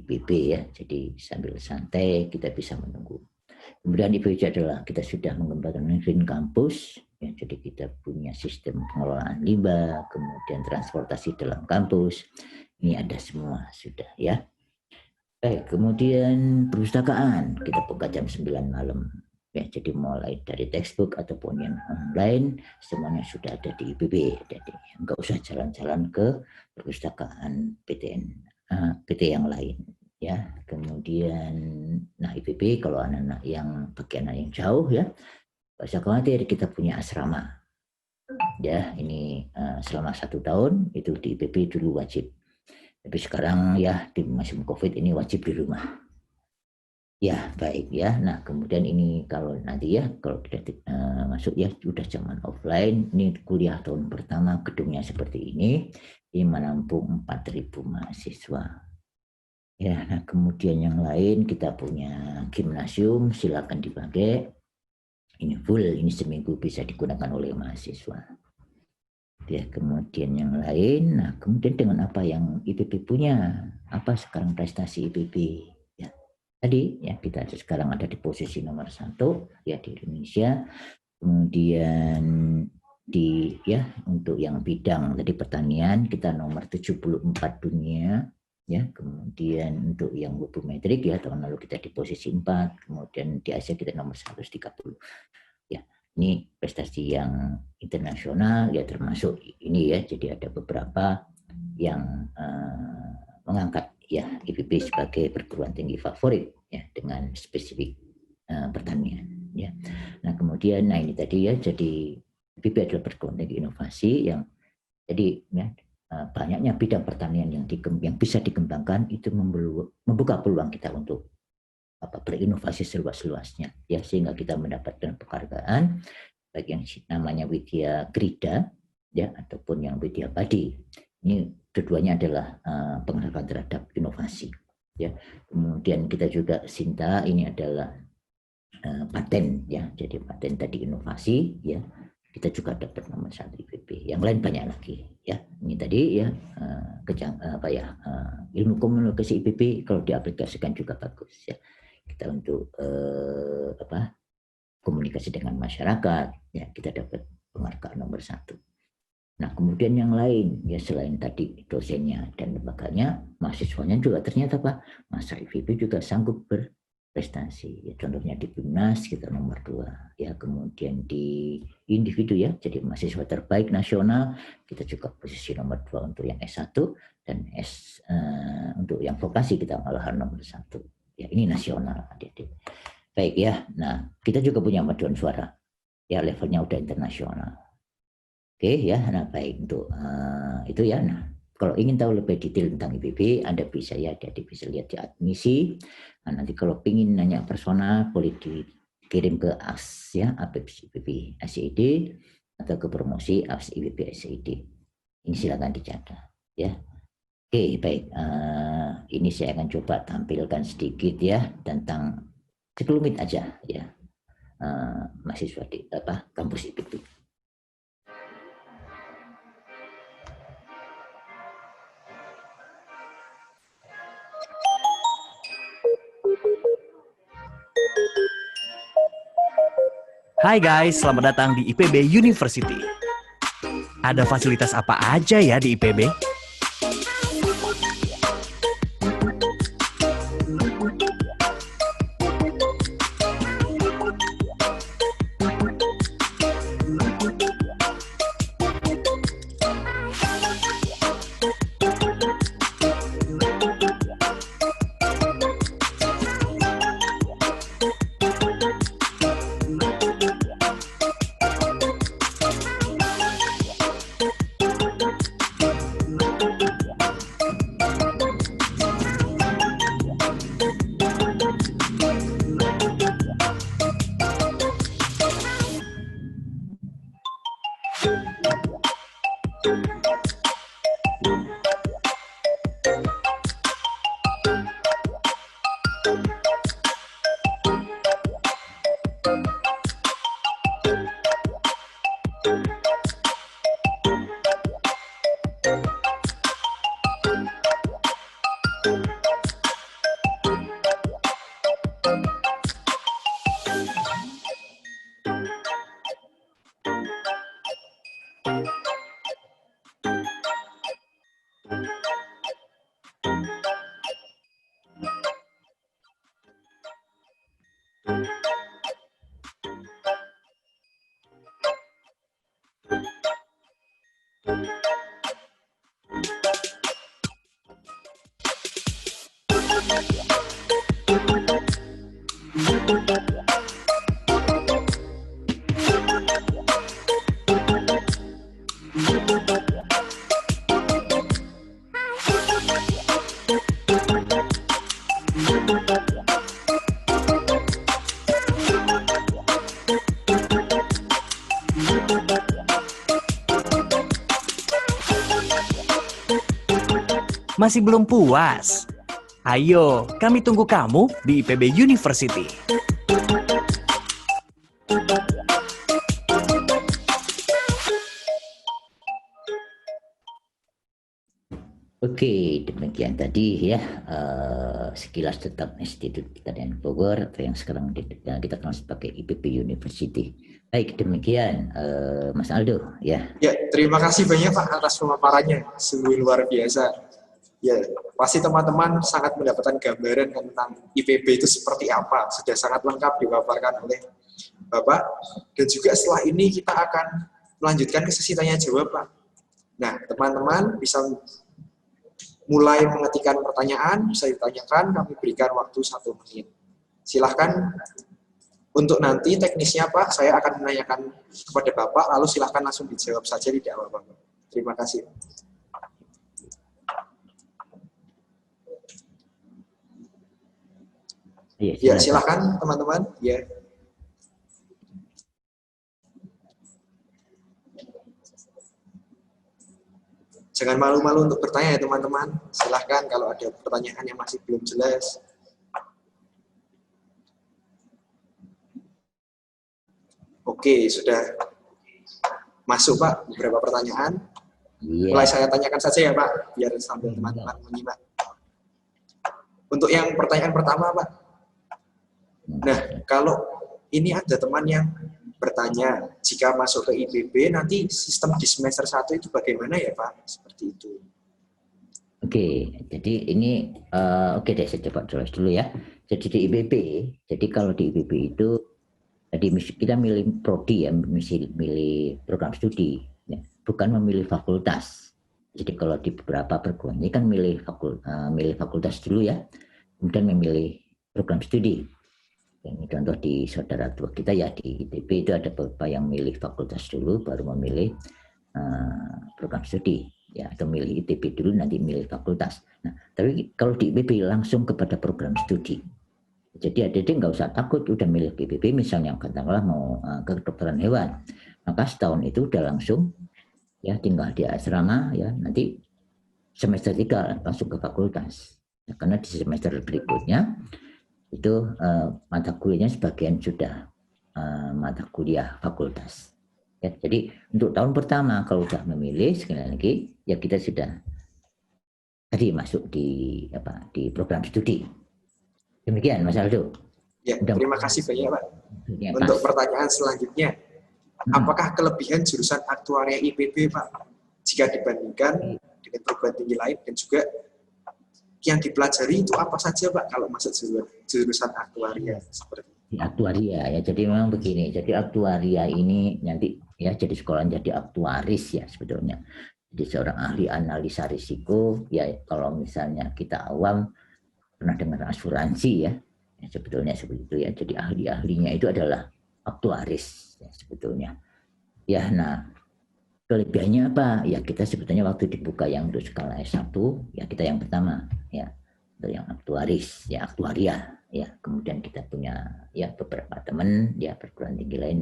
IPB ya, jadi sambil santai kita bisa menunggu. Kemudian IPB adalah kita sudah mengembangkan green campus, ya, jadi kita punya sistem pengelolaan limbah, kemudian transportasi dalam kampus, ini ada semua sudah ya. Baik, kemudian perpustakaan kita buka jam 9 malam. Ya, jadi mulai dari textbook ataupun yang online semuanya sudah ada di IPB. Jadi nggak usah jalan-jalan ke perpustakaan PT yang lain. Ya, kemudian nah IPB kalau anak-anak yang bagian yang jauh ya, nggak usah khawatir, kita punya asrama. Ya, ini selama 1 tahun itu di IPB dulu wajib. Tapi sekarang ya di musim COVID ini wajib di rumah. Ya, baik ya. Nah, kemudian ini kalau nanti ya, kalau kita masuk ya, sudah zaman offline, ini kuliah tahun pertama, gedungnya seperti ini menampung 4.000 mahasiswa. Ya, nah kemudian yang lain kita punya gimnasium, silakan dipakai. Ini full, ini seminggu bisa digunakan oleh mahasiswa. Ya, kemudian yang lain, nah kemudian dengan apa yang IPB punya, apa sekarang prestasi IPB? Tadi ya kita sekarang ada di posisi nomor 1 ya di Indonesia. Kemudian di ya untuk yang bidang tadi pertanian kita nomor 74 dunia ya. Kemudian untuk yang buku-metrik ya tahun lalu kita di posisi 4. Kemudian di Asia kita nomor 130. Ya, ini prestasi yang internasional ya, termasuk ini ya. Jadi ada beberapa yang mengangkat ya IPB sebagai perguruan tinggi favorit ya dengan spesifik pertanian ya. Nah kemudian ini tadi ya, jadi IPB adalah perguruan tinggi inovasi yang jadi ya, banyaknya bidang pertanian yang bisa dikembangkan itu membuka peluang kita untuk berinovasi seluas-luasnya ya, sehingga kita mendapatkan penghargaan baik yang namanya Widya Grida ya ataupun yang Widya Padi. Ini keduanya adalah penghargaan terhadap inovasi ya. Kemudian kita juga Sinta ini adalah paten ya, jadi paten tadi inovasi ya, kita juga dapat nomor 1 IPB. Yang lain banyak lagi ya. Ini tadi ya ilmu komunikasi IPB kalau diaplikasikan juga bagus ya. Kita untuk komunikasi dengan masyarakat ya, kita dapat penghargaan nomor 1. Nah kemudian yang lain ya, selain tadi dosennya dan lembaganya, mahasiswanya juga ternyata masa IPB juga sanggup berprestasi ya, contohnya di BIMNAS kita nomor 2 ya. Kemudian di individu ya, jadi mahasiswa terbaik nasional kita juga posisi nomor 2 untuk yang S1 dan untuk yang vokasi kita malahan nomor 1 ya, ini nasional adik-adik. Baik ya, nah kita juga punya paduan suara ya, levelnya udah internasional. Oke ya, nah baik untuk itu ya. Nah kalau ingin tahu lebih detail tentang IPB, Anda bisa ya, jadi bisa lihat di admisi. Nah, nanti kalau ingin nanya personal boleh dikirim ke AS ya, APEPS IPB SID atau ke promosi APS IPB SID. Ini silakan dicatat ya. Oke baik, ini saya akan coba tampilkan sedikit ya tentang sekelumit aja ya mahasiswa di kampus IPB. Hai guys, selamat datang di IPB University. Ada fasilitas apa aja ya di IPB? Masih belum puas? Ayo, kami tunggu kamu di IPB University. Oke, demikian tadi ya sekilas tentang Institut Pertanian Bogor atau yang sekarang kita kenal sebagai IPB University. Baik, demikian Mas Aldo ya. Ya, terima kasih banyak Pak atas pemaparannya, sungguh luar biasa. Ya, pasti teman-teman sangat mendapatkan gambaran tentang IPB itu seperti apa, sudah sangat lengkap dipaparkan oleh Bapak. Dan juga setelah ini kita akan melanjutkan ke sesi tanya jawab Pak. Nah, teman-teman bisa mulai mengetikkan pertanyaan, bisa ditanyakan, kami berikan waktu 1 menit. Silahkan untuk nanti teknisnya Pak, saya akan menanyakan kepada Bapak, lalu silahkan langsung dijawab saja, tidak apa-apa. Terima kasih. Ya, silahkan teman-teman. Ya. Jangan malu-malu untuk bertanya ya teman-teman. Silahkan kalau ada pertanyaan yang masih belum jelas. Oke, sudah masuk Pak beberapa pertanyaan. Mulai saya tanyakan saja ya Pak, biar sambil teman-teman menyimak. Untuk yang pertanyaan pertama Pak. Nah, kalau ini ada teman yang bertanya, jika masuk ke IPB, nanti sistem di semester 1 itu bagaimana ya Pak? Seperti itu. Oke, jadi ini, oke deh, saya coba jelas dulu ya. Jadi di IPB, jadi kalau di IPB itu, jadi kita milih prodi ya, milih program studi, ya, bukan memilih fakultas. Jadi kalau di beberapa perguruan ini kan milih fakultas dulu ya, kemudian memilih program studi. Ini contoh di saudara tua kita ya di ITB itu ada beberapa yang milih fakultas dulu baru memilih program studi ya, atau milih ITB dulu nanti milih fakultas. Nah, tapi kalau di IPB langsung kepada program studi. Jadi adik-adik nggak usah takut udah milih IPB misalnya katakanlah mau ke kedokteran hewan, maka setahun itu udah langsung ya tinggal di asrama ya, nanti semester 3 langsung ke fakultas ya, karena di semester berikutnya itu mata kuliahnya sebagian sudah mata kuliah fakultas. Ya, jadi untuk tahun pertama kalau sudah memilih sekali lagi ya kita sudah tadi masuk di program studi. Demikian Mas Aldo. Ya, terima kasih banyak Pak. Ya, untuk pertanyaan selanjutnya, apakah kelebihan jurusan aktuaria IPB Pak jika dibandingkan dengan perguruan tinggi lain, dan juga yang dipelajari itu apa saja Pak kalau masuk jurusan aktuaria seperti itu? Di aktuaria ya, jadi memang begini, jadi aktuaria ini nanti ya jadi sekolah jadi aktuaris ya sebetulnya. Jadi seorang ahli analisa risiko ya, kalau misalnya kita awam pernah dengar asuransi ya sebetulnya seperti itu ya. Jadi ahli-ahlinya itu adalah aktuaris ya, sebetulnya. Ya, nah kelebihannya apa? Ya kita sebetulnya waktu dibuka yang untuk skala S1 ya kita yang pertama ya, untuk yang aktuaris ya, aktuaria ya. Kemudian kita punya ya beberapa teman ya perguruan tinggi lain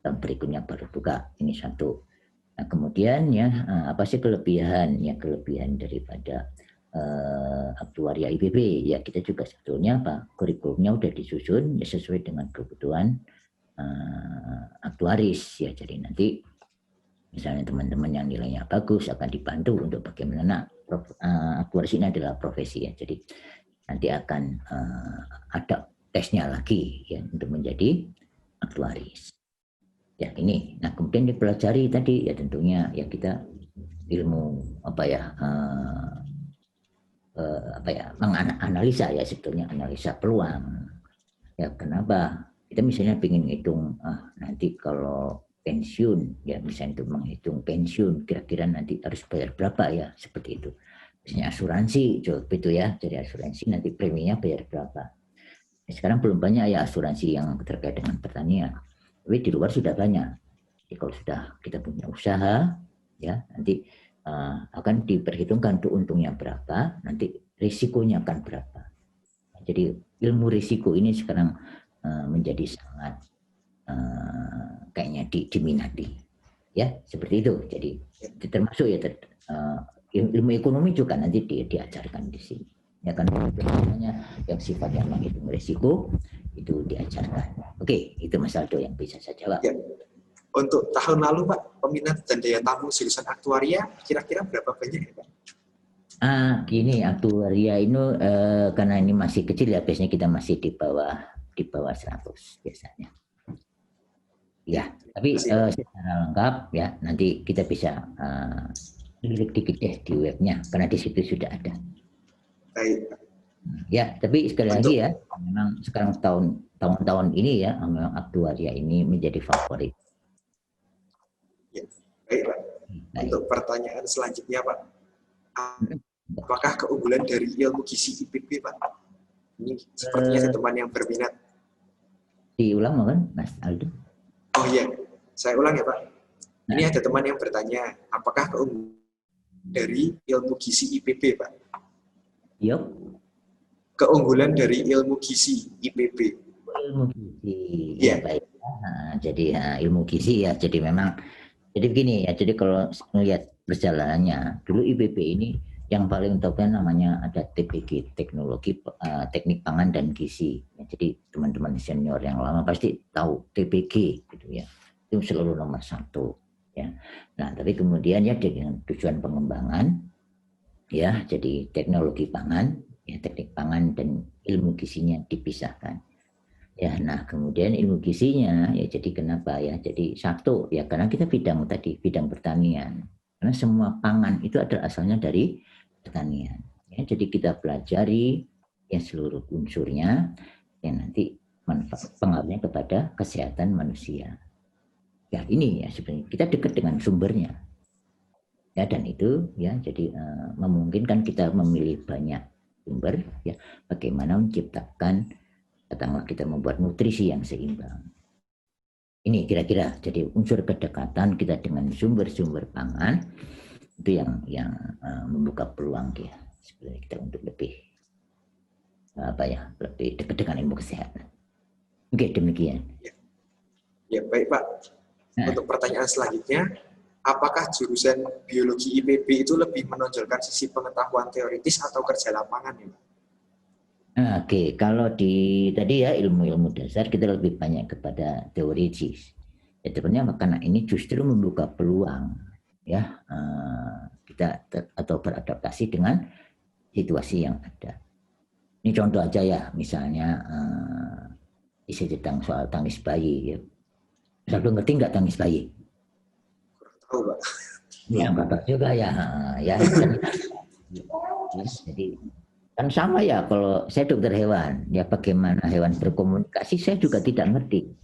yang berikutnya baru buka ini satu. Nah, kemudian ya apa sih kelebihan daripada aktuaria IPB? Ya kita juga sebetulnya kurikulumnya udah disusun ya sesuai dengan kebutuhan aktuaris ya. Jadi nanti misalnya teman-teman yang nilainya bagus akan dibantu untuk bagaimana aktuaris ini adalah profesi ya. Jadi nanti akan ada tesnya lagi ya untuk menjadi aktuaris. Ya ini, nah kemudian dipelajari tadi ya tentunya ya kita ilmu menganalisa ya sebetulnya analisa peluang. Ya kenapa kita misalnya ingin hitung nanti kalau pensiun ya misalnya itu menghitung pensiun kira-kira nanti harus bayar berapa ya seperti itu. Misalnya asuransi itu ya, jadi asuransi nanti preminya bayar berapa. Sekarang belum banyak ya asuransi yang terkait dengan pertanian. Tapi di luar sudah banyak. Jadi kalau sudah kita punya usaha, ya nanti akan diperhitungkan tuh untungnya berapa, nanti risikonya akan berapa. Jadi ilmu risiko ini sekarang menjadi sangat kayaknya diminati, ya seperti itu. Jadi termasuk ya ilmu ekonomi juga nanti diajarkan di sini. Ya kan namanya yang sifatnya menghitung risiko itu diajarkan. Oke, itu Mas Aldo yang bisa saya jawab. Ya. Untuk tahun lalu Pak, peminat dan daya tamu jurusan aktuaria kira-kira berapa banyak ya Pak? Gini aktuaria ini karena ini masih kecil ya, biasanya kita masih di bawah 100 biasanya. Ya, tapi secara lengkap ya nanti kita bisa lirik dikit deh di webnya karena di situ sudah ada. Baik. Ya, tapi sekali lagi ya, memang sekarang tahun-tahun ini ya, memang aktuaria ini menjadi favorit. Ya, baik Pak. Baik. Untuk pertanyaan selanjutnya Pak, apakah keunggulan dari ilmu gizi IPB Pak? Ini sepertinya ada teman yang berminat. Diulang kan, Mas Aldo? Oh iya, saya ulang ya Pak. Ini ada teman yang bertanya, apakah keunggulan dari ilmu gizi IPB Pak? Yuk. Keunggulan dari ilmu gizi IPB. Ilmu gizi, ya baik. Jadi ilmu gizi ya, jadi memang, jadi begini ya, jadi kalau melihat perjalanannya, dulu IPB ini yang paling top namanya ada TPG, teknik pangan dan gizi. Ya, jadi teman-teman senior yang lama pasti tahu TPG gitu ya, itu selalu nomor 1 ya. Nah tapi kemudian ya dengan tujuan pengembangan ya, jadi teknologi pangan, ya teknik pangan dan ilmu gizinya dipisahkan. Ya, nah kemudian ilmu gizinya ya jadi kenapa ya? Jadi 1 ya karena kita bidang pertanian. Karena semua pangan itu adalah asalnya dari pertanian. Ya, jadi kita pelajari ya seluruh unsurnya yang nanti pengaruhnya kepada kesehatan manusia. Ya ini ya sebenarnya kita dekat dengan sumbernya. Ya dan itu ya jadi memungkinkan kita memilih banyak sumber ya bagaimana menciptakan katakanlah kita membuat nutrisi yang seimbang. Ini kira-kira jadi unsur kedekatan kita dengan sumber-sumber pangan itu yang membuka peluang ya sebenarnya kita untuk lebih lebih dekat dengan ilmu kesehatan. Oke, demikian. Ya baik Pak. Untuk pertanyaan selanjutnya, apakah jurusan biologi IPB itu lebih menonjolkan sisi pengetahuan teoritis atau kerja lapangan ya? Oke, kalau tadi ya ilmu-ilmu dasar kita lebih banyak kepada teoritis. Ya, sebenarnya karena ini justru membuka peluang ya kita atau beradaptasi dengan situasi yang ada. Ini contoh aja ya, misalnya isi tentang soal tangis bayi. Ya. Selalu ngerti nggak tangis bayi? Tahu Pak. Ya nggak tahu juga ya. Jadi kan sama ya kalau saya dokter hewan, ya bagaimana hewan berkomunikasi saya juga tidak ngerti.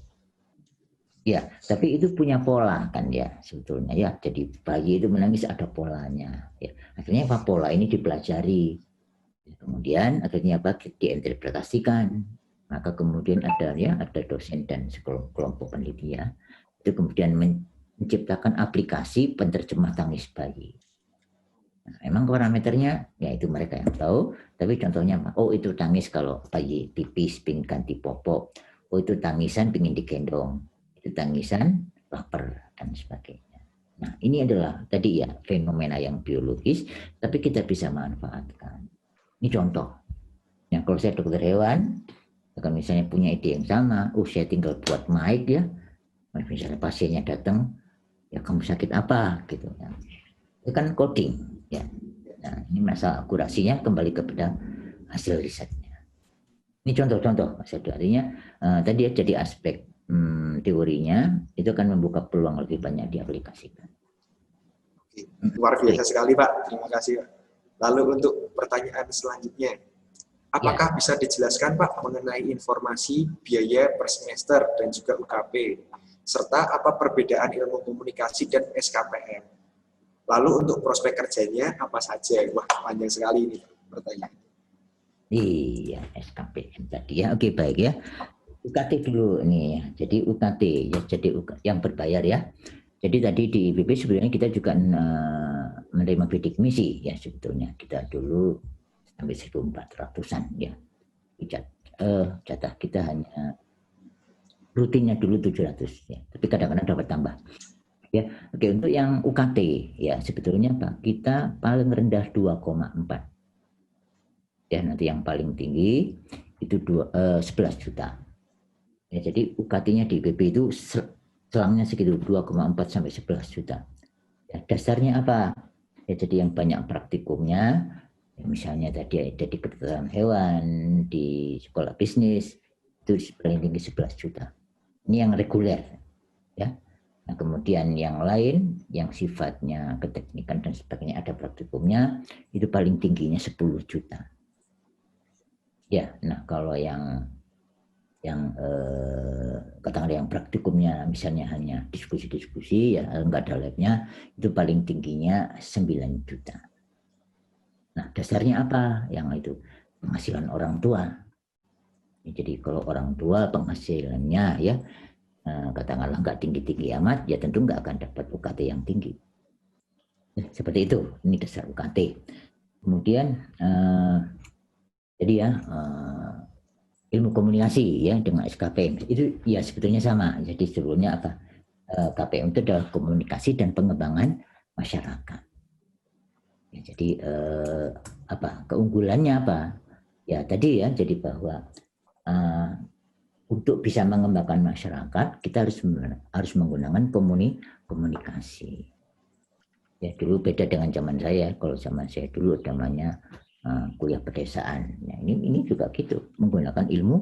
Ya, tapi itu punya pola kan ya sebetulnya ya. Jadi bayi itu menangis ada polanya. Ya. Akhirnya apa pola ini dipelajari. Kemudian akhirnya apa diinterpretasikan. Maka kemudian ada dosen dan kelompok penelitian itu kemudian menciptakan aplikasi penerjemah tangis bayi. Nah, emang parameternya ya itu mereka yang tahu, tapi contohnya oh itu tangis kalau bayi pipis pingin ganti popok, oh itu tangisan pingin digendong, itu tangisan lapar dan sebagainya. Nah ini adalah tadi ya fenomena yang biologis, tapi kita bisa manfaatkan. Ini contoh. Ya, kalau saya dokter hewan, kalau misalnya punya ide yang sama, saya tinggal buat mic ya, misalnya pasiennya datang, ya kamu sakit apa gitu ya. Itu kan coding ya. Nah, ini masalah akurasinya kembali kepada hasil risetnya. Ini contoh-contoh Mas Edo. Artinya tadi ya jadi aspek teorinya itu kan membuka peluang lebih banyak diaplikasikan. Oke. Luar biasa sekali Pak, terima kasih Pak. Lalu untuk pertanyaan selanjutnya, apakah bisa dijelaskan Pak mengenai informasi biaya per semester dan juga UKP, serta apa perbedaan ilmu komunikasi dan SKPM? Lalu untuk prospek kerjanya apa saja? Wah, panjang sekali ini pertanyaan. Iya, SKPM tadi ya. Oke, baik ya. UKT dulu nih ya. Jadi UKT ya, jadi yang berbayar ya. Jadi tadi di IPB sebenarnya kita juga menerima bidik misi ya sebetulnya. Kita dulu sampai 1.400-an ya. Jatah kita hanya rutinnya dulu 700 ya. Tapi kadang-kadang dapat tambah. Ya, oke, untuk yang UKT ya sebetulnya Pak, kita paling rendah 2,4. Ya, nanti yang paling tinggi itu 11 juta. Ya, jadi UKT-nya di IPB itu selangnya segitu 2,4 sampai 11 juta. Ya, dasarnya apa? Ya, jadi yang banyak praktikumnya, ya, misalnya tadi ada di kedokteran hewan, di sekolah bisnis itu paling tinggi 11 juta. Ini yang reguler, ya. Nah, kemudian yang lain yang sifatnya keteknikan dan sebagainya ada praktikumnya itu paling tingginya 10 juta. Ya, nah kalau yang katakanlah yang praktikumnya misalnya hanya diskusi-diskusi ya enggak ada labnya itu paling tingginya 9 juta. Nah, dasarnya apa? Yang itu penghasilan orang tua. Jadi kalau orang tua penghasilannya ya katakanlah nggak tinggi-tinggi amat, ya tentu nggak akan dapat UKT yang tinggi. Seperti itu, ini dasar UKT. Kemudian jadi ya ilmu komunikasi ya dengan SKPM itu ya sebetulnya sama. Jadi sebetulnya apa? KPM itu adalah komunikasi dan pengembangan masyarakat. Ya, jadi apa keunggulannya apa? Ya tadi ya jadi bahwa untuk bisa mengembangkan masyarakat kita harus menggunakan komunikasi. Ya dulu beda dengan zaman saya. Kalau zaman saya dulu namanya kuliah pedesaan. Nah, ini juga gitu menggunakan ilmu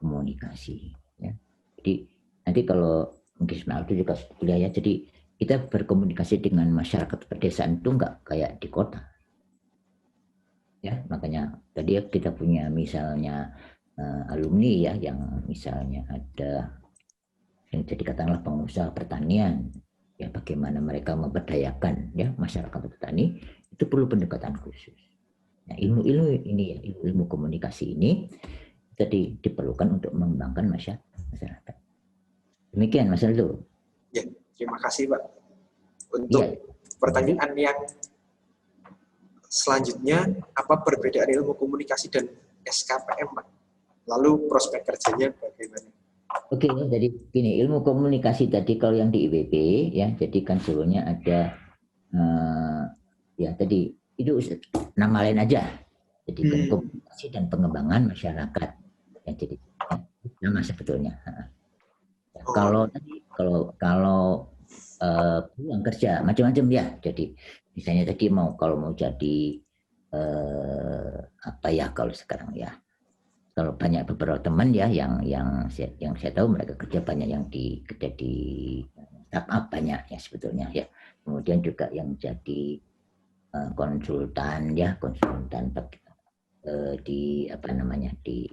komunikasi. Ya. Jadi nanti kalau mungkin itu juga kuliah ya. Jadi kita berkomunikasi dengan masyarakat pedesaan itu enggak kayak di kota. Ya makanya tadi kita punya misalnya alumni ya yang misalnya ada yang jadi katakanlah pengusaha pertanian ya bagaimana mereka memberdayakan ya masyarakat petani itu perlu pendekatan khusus. Nah, ilmu-ilmu ini ya ilmu komunikasi ini tadi diperlukan untuk mengembangkan masyarakat. Demikian Mas Aldo. Ya, terima kasih Pak. Untuk pertanyaan yang selanjutnya, apa perbedaan ilmu komunikasi dan SKPM Pak? Lalu prospek kerjanya bagaimana? Oke, jadi gini, ilmu komunikasi tadi kalau yang di IPB ya, jadi kan sebenarnya ada ya tadi itu nama lain aja. Jadi kan komunikasi dan pengembangan masyarakat. Ya, jadi nama sebetulnya. Ya, kalau peluang kerja macam-macam ya. Jadi misalnya tadi kalau mau jadi apa ya kalau sekarang ya. Kalau banyak beberapa teman ya yang saya tahu mereka kerja banyak yang kerja di startup banyak ya sebetulnya ya. Kemudian juga yang jadi konsultan di apa namanya di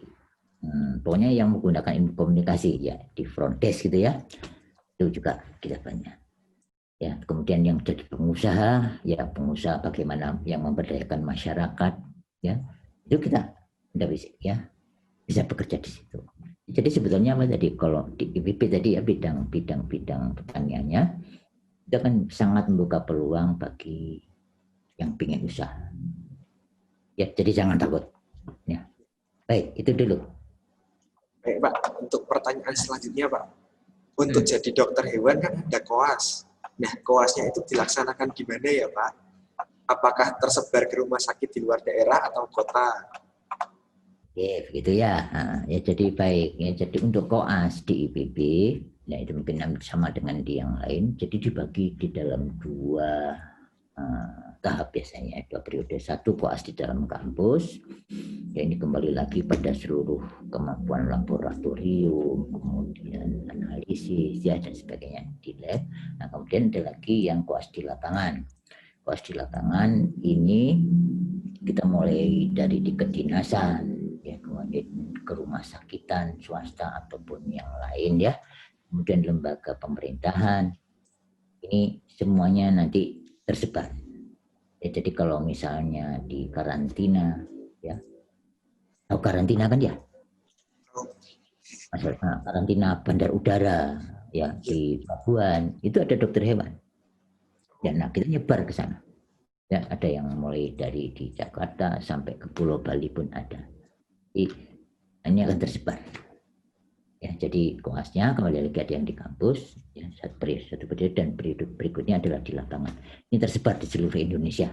pokoknya yang menggunakan ilmu komunikasi ya di front desk gitu ya. Itu juga kita banyak. Ya, kemudian yang jadi pengusaha ya pengusaha bagaimana yang memberdayakan masyarakat ya. Itu kita bisa bekerja di situ. Jadi sebetulnya apa tadi kalau di IPB tadi ya bidang pertaniannya itu kan sangat membuka peluang bagi yang ingin usaha. Ya, jadi jangan takut. Ya. Baik, itu dulu. Baik Pak, untuk pertanyaan selanjutnya Pak. Untuk jadi dokter hewan kan ada koas. Nah, koasnya itu dilaksanakan di mana ya Pak? Apakah tersebar ke rumah sakit di luar daerah atau kota? Oke, begitu ya. Nah, ya jadi baik. Ya, jadi untuk koas di IPB, ya itu mungkin sama dengan di yang lain. Jadi dibagi di dalam dua tahap biasanya, dua periode. Satu koas di dalam kampus. Ya ini kembali lagi pada seluruh kemampuan laboratorium, kemudian analisis, ya dan sebagainya di lab. Nah, kemudian ada lagi yang koas di lapangan. Koas di lapangan ini kita mulai dari di kedinasan, ya kemudian ke rumah sakitan swasta ataupun yang lain ya, kemudian lembaga pemerintahan, ini semuanya nanti tersebar ya. Jadi kalau misalnya di karantina ya, tahu karantina kan ya, karantina bandar udara ya di Pelabuhan itu ada dokter hewan ya. Nah kita nyebar ke sana ya, ada yang mulai dari di Jakarta sampai ke Pulau Bali pun ada. Ini akan tersebar ya. Jadi koasnya kembali lagi ada yang di kampus ya, satu periode dan periode berikutnya adalah di lapangan. Ini tersebar di seluruh Indonesia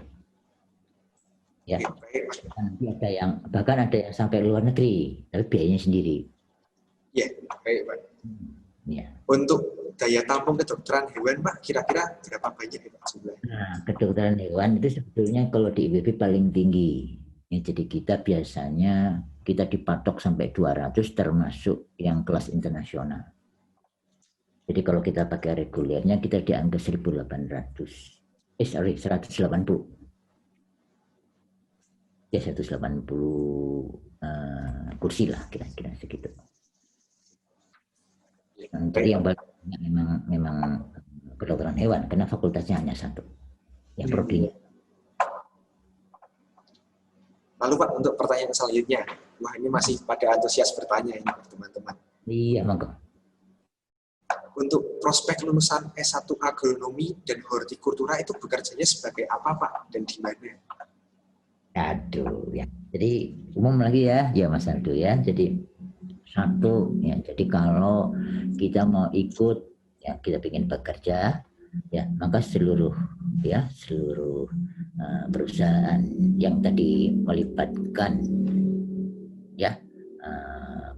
ya. Nanti ada yang bahkan ada yang sampai luar negeri tapi biayanya sendiri Ya, baik Pak. ya. Untuk daya tampung kedokteran hewan Pak, kira-kira berapa banyak ya Pak jumlahnya? Nah, kedokteran hewan itu sebetulnya kalau di IPB paling tinggi ya. Jadi kita biasanya kita dipatok sampai 200 termasuk yang kelas internasional. Jadi kalau kita pakai regulernya kita di angka 180. Ya 180 kursi lah kira-kira segitu. Jadi yang banyak memang kedokteran hewan karena fakultasnya hanya satu. Ya prodinya. Lalu Pak, untuk pertanyaan selanjutnya, wah ini masih pada antusias bertanya ini teman-teman. Iya, monggo. Untuk prospek lulusan S1 agronomi dan hortikultura itu bekerjanya sebagai apa Pak dan di mana? Aduh, ya. Jadi umum lagi ya Mas Aldo ya. Jadi satu ya, jadi kalau kita mau ikut ya, kita ingin bekerja ya, maka seluruh perusahaan yang tadi melibatkan ya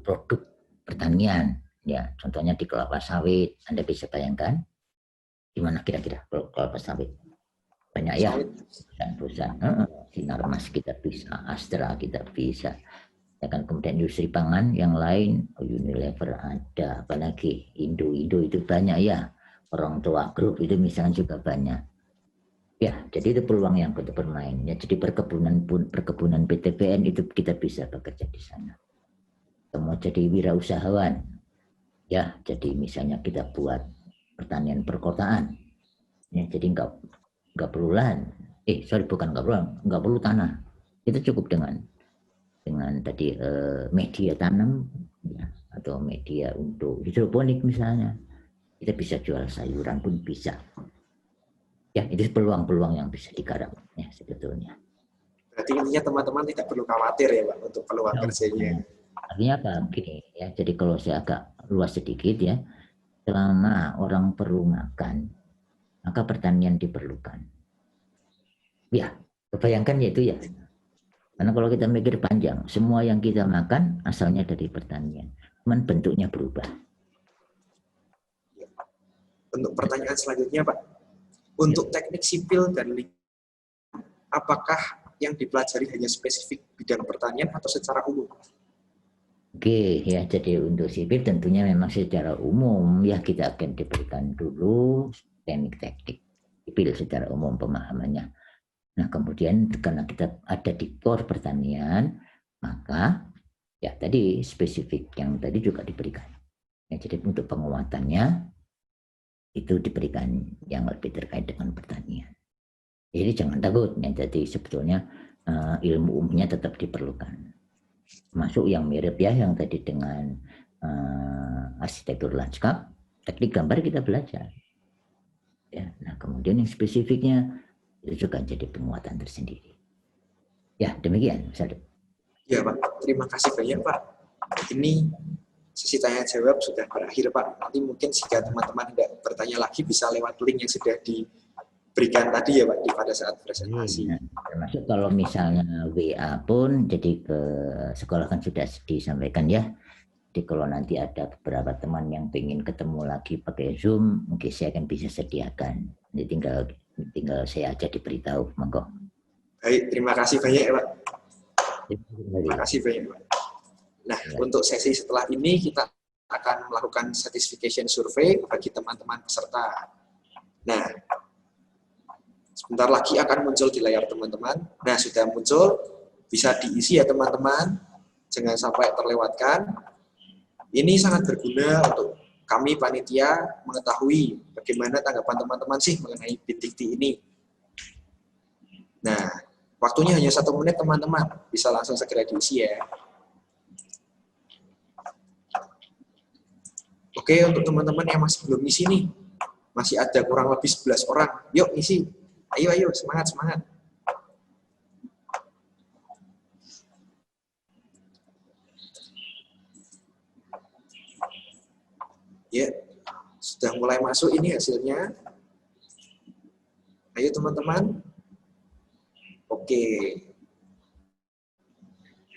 produk pertanian ya, contohnya di kelapa sawit, Anda bisa bayangkan di mana kira-kira kalau kelapa sawit banyak ya perusahaan Sinarmas kita bisa, Astra kita bisa ya kan, kemudian industri pangan yang lain Unilever ada, apalagi Indo itu banyak ya, orang tua grup itu misalnya juga banyak ya. Jadi itu peluang yang kita bermain ya. Jadi perkebunan PTBN itu kita bisa bekerja di sana. Mau jadi wirausahawan ya, jadi misalnya kita buat pertanian perkotaan ya, jadi nggak perlu lahan, nggak perlu tanah, kita cukup dengan tadi media tanam ya, atau media untuk hidroponik misalnya, kita bisa jual sayuran pun bisa ya. Itu peluang-peluang yang bisa digarap ya sebetulnya. Berarti intinya teman-teman tidak perlu khawatir ya Pak untuk peluang kerjanya. Artinya apa? Gini ya, jadi kalau saya agak luas sedikit ya, selama orang perlu makan maka pertanian diperlukan ya. Kebayangkan ya itu ya, karena kalau kita mikir panjang, semua yang kita makan asalnya dari pertanian, cuman bentuknya berubah. Untuk pertanyaan selanjutnya Pak, untuk teknik sipil dan lingkungan, apakah yang dipelajari hanya spesifik bidang pertanian atau secara umum? Oke ya, jadi untuk sipil tentunya memang secara umum ya, kita akan diberikan dulu teknik-teknik sipil secara umum pemahamannya. Nah kemudian karena kita ada di core pertanian, maka ya tadi spesifik yang tadi juga diberikan ya. Jadi untuk penguatannya itu diberikan yang lebih terkait dengan pertanian. Jadi jangan takut ya, jadi sebetulnya ilmu umumnya tetap diperlukan. Masuk yang mirip ya, yang tadi dengan arsitektur lanskap, teknik gambar kita belajar. Ya, nah kemudian yang spesifiknya itu juga jadi penguatan tersendiri. Ya demikian, Mas Aldo. Ya Pak, terima kasih banyak Pak. Ini sesi tanya jawab sudah berakhir Pak. Nanti mungkin jika teman-teman tidak bertanya lagi bisa lewat link yang sudah diberikan tadi ya Pak pada saat presentasi. Termasuk kalau misalnya WA pun, jadi ke sekolah kan sudah disampaikan ya. Jadi kalau nanti ada beberapa teman yang ingin ketemu lagi pakai Zoom, mungkin saya akan bisa sediakan. Jadi tinggal saya aja diberitahu, monggo. Baik, terima kasih banyak ya Pak. Terima kasih banyak Pak. Nah, untuk sesi setelah ini kita akan melakukan satisfaction survey bagi teman-teman peserta. Nah, sebentar lagi akan muncul di layar teman-teman. Nah, sudah muncul, bisa diisi ya teman-teman. Jangan sampai terlewatkan. Ini sangat berguna untuk kami panitia mengetahui bagaimana tanggapan teman-teman sih mengenai BIDIKTI ini. Nah, waktunya hanya 1 menit teman-teman. Bisa langsung segera diisi ya. Oke, untuk teman-teman yang masih belum isi nih, masih ada kurang lebih 11 orang. Yuk, isi. Ayo, semangat, semangat. Ya, sudah mulai masuk ini hasilnya. Ayo teman-teman. Oke.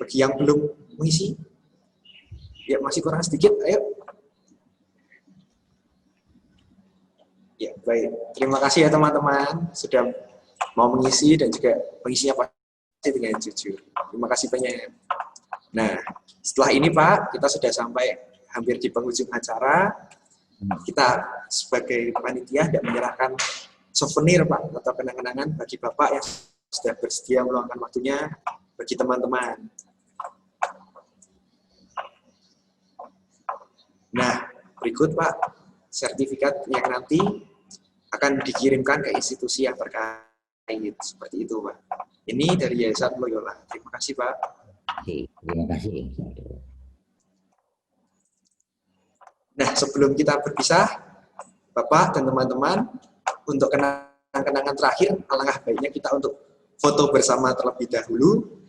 Bagi yang belum mengisi, ya masih kurang sedikit, ayo. Ya, baik. Terima kasih ya teman-teman sudah mau mengisi dan juga mengisinya pasti dengan jujur. Terima kasih banyak. Nah, setelah ini Pak, kita sudah sampai hampir di penghujung acara. Kita sebagai panitia tidak menyerahkan souvenir Pak atau kenang-kenangan bagi Bapak yang sudah bersedia meluangkan waktunya bagi teman-teman. Nah, berikut Pak, sertifikat yang nanti akan dikirimkan ke institusi yang terkait. Seperti itu, Pak. Ini dari Yayasan Loyola. Terima kasih, Pak. Terima kasih. Nah, sebelum kita berpisah, Bapak dan teman-teman, untuk kenang-kenangan terakhir, alangkah baiknya kita untuk foto bersama terlebih dahulu.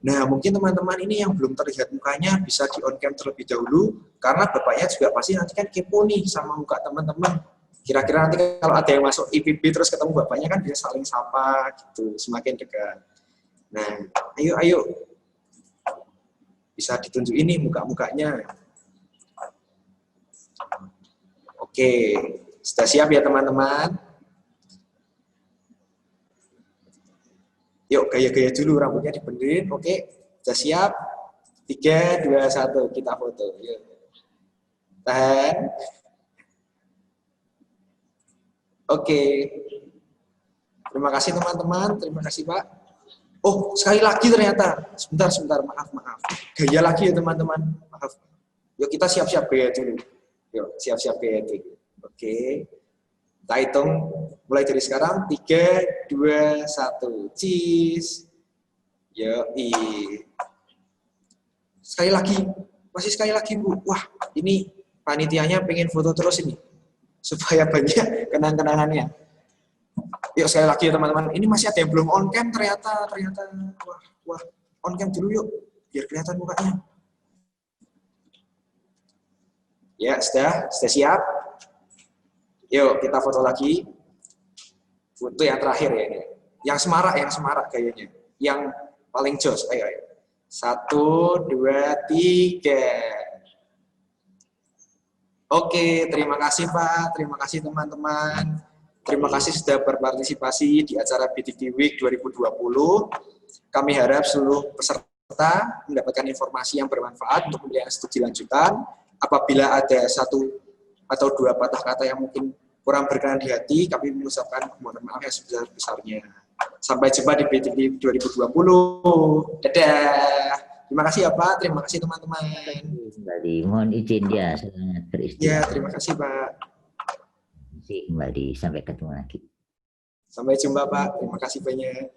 Nah, mungkin teman-teman ini yang belum terlihat mukanya bisa di on cam terlebih dahulu, karena Bapaknya juga pasti nanti kan kepo nih sama muka teman-teman. Kira-kira nanti kalau ada yang masuk IPB terus ketemu Bapaknya kan bisa saling sapa gitu, semakin dekat. Nah, ayo. Bisa ditunjuk ini muka-mukanya. Oke, sudah siap ya teman-teman? Yuk, gaya-gaya dulu, rambutnya dibenerin. Oke, sudah siap? 3, 2, 1, kita foto. Yuk. Tahan. Oke. Terima kasih teman-teman, terima kasih Pak. Oh, sekali lagi ternyata. Sebentar, maaf. Gaya lagi ya teman-teman, maaf. Yuk kita siap-siap gaya dulu. Yuk, siap-siap gaya dulu. Oke. Kita hitung mulai dari sekarang. 3, 2, 1. Cheese. Yuk, sekali lagi. Masih sekali lagi, Bu. Wah, ini panitianya pengen foto terus ini. Supaya banyak kenang-kenangannya. Yuk sekali lagi ya teman-teman. Ini masih ada yang belum on cam ternyata. Wah, on cam dulu yuk. Biar kelihatan mukanya. Ya, sudah siap. Yuk, kita foto lagi. Foto yang terakhir ya ini. Yang semarak kayaknya. Yang paling jos. Ayo. 1, 2, 3. Oke, terima kasih Pak. Terima kasih teman-teman. Terima kasih sudah berpartisipasi di acara BIDIKTI Week 2020. Kami harap seluruh peserta mendapatkan informasi yang bermanfaat untuk pemilihan studi lanjutan. Apabila ada 1 atau 2 patah kata yang mungkin kurang berkenan di hati, kami mengucapkan mohon maaf yang sebesar-besarnya. Sampai jumpa di BIDIKTI 2020. Dadah. Terima kasih ya Pak, terima kasih teman-teman. Kembali, mohon izin ya, selamat beristirahat. Ya, terima kasih Pak. Kembali, sampai ketemu lagi. Sampai jumpa Pak, terima kasih banyak.